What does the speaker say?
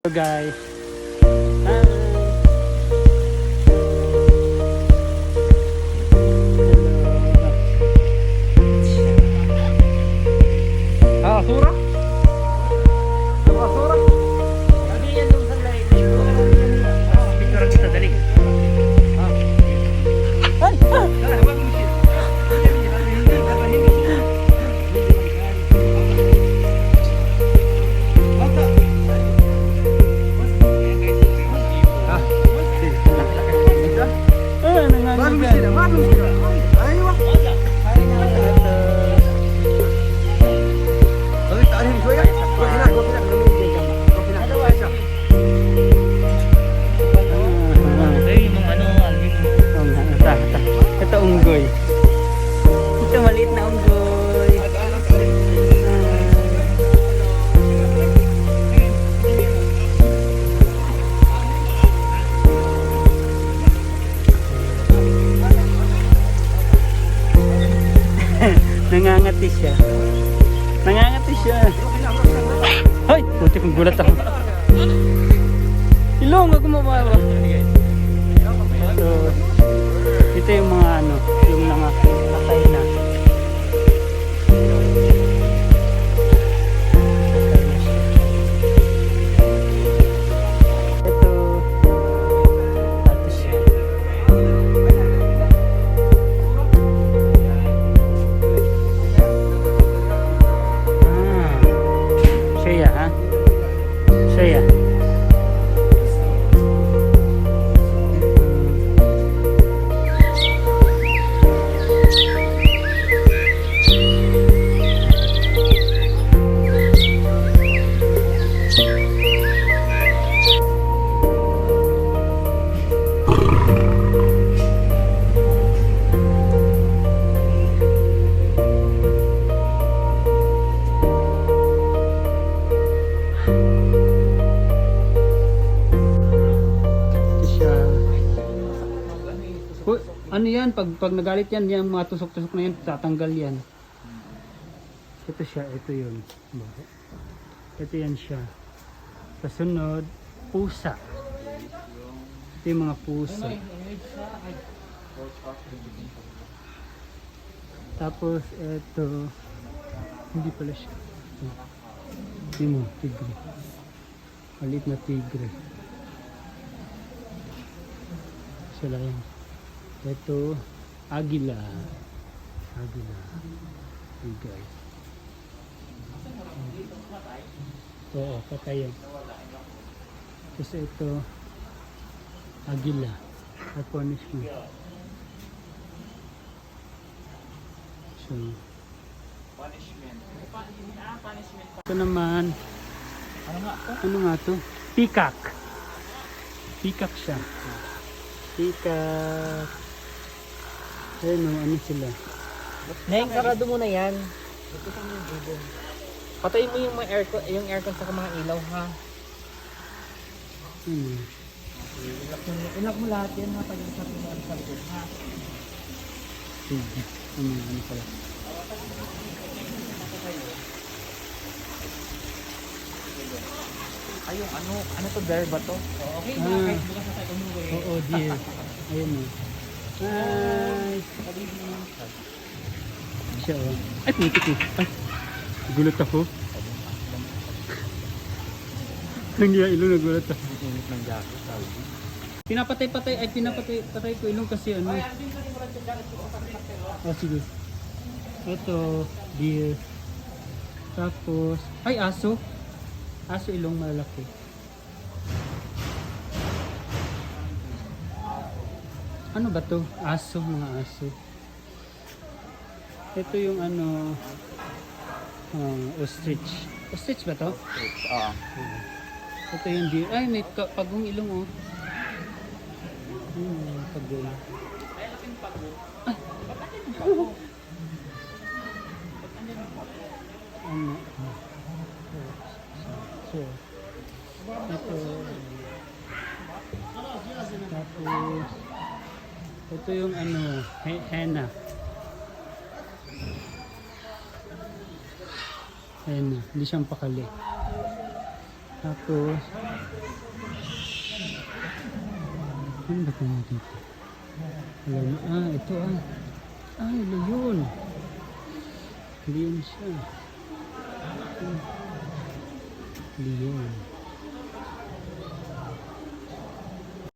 Hello guys. Hi. Asura? Asura? Lagi yan dun sa light. Picture kita dali. Ito unggoy. Ito maliit na unggoy. Nangangati siya. Nangangati siya. Hoy! Puti kong gulat ako. Ilong! Huwag mabawa. So, ito yung mga ano, yung mga patay na. Ito, ito siya. Siya ha? Siya. Ano yan, pag nagalit yan, yung mga tusok-tusok na yan, tatanggal yan. Ito siya, ito yun. Ito yan siya. Kasunod, pusa. Ito yung mga pusa. Tapos, ito, hindi pala siya. Ito mo, tigre. Maliit na tigre. Sila yan. Ito, agila. Agila. Hey guys. Oo, patay yan. Tapos ito, agila. Naponish mo. So, ito naman, ano nga to? Peacock. Peacock siya. Peacock. Ayun o, ano sila? Neng, karado mo na yan. Patayin mo yung mga aircon sa mga ilaw, ha? Ilak mo lahat yan, ha? Pag-ilak mo sa likod, ha? Sige. Ano pala? Ay, yung ano to, bear ba to? Okay, kahit bukas na tayo umuwi. Oo, dear. Ayun o. Ay! Siya o. Ay, putik o. Ay! Gulat ako. Nangyay ilong, nagulat ako. Init ng jacket, sabi. Pinapatay ko ilong kasi ano. Oh, sige. Ito, deer. Tapos, ay, aso. Aso ilong malaki. Ano ba to? Aso, mga aso. Ito yung ano, ostrich. Ostrich ba to? Oo. Ito yung deer. Ay, may pagong ilong oh. Pagong. Ay! Ano? So, ito. Tapos, ito yung ano, henna. Ayan na, hindi siyang pakali. Tapos, ano ba ito dito? Alam mo, ito Ay, leon. Leon siya. Leon.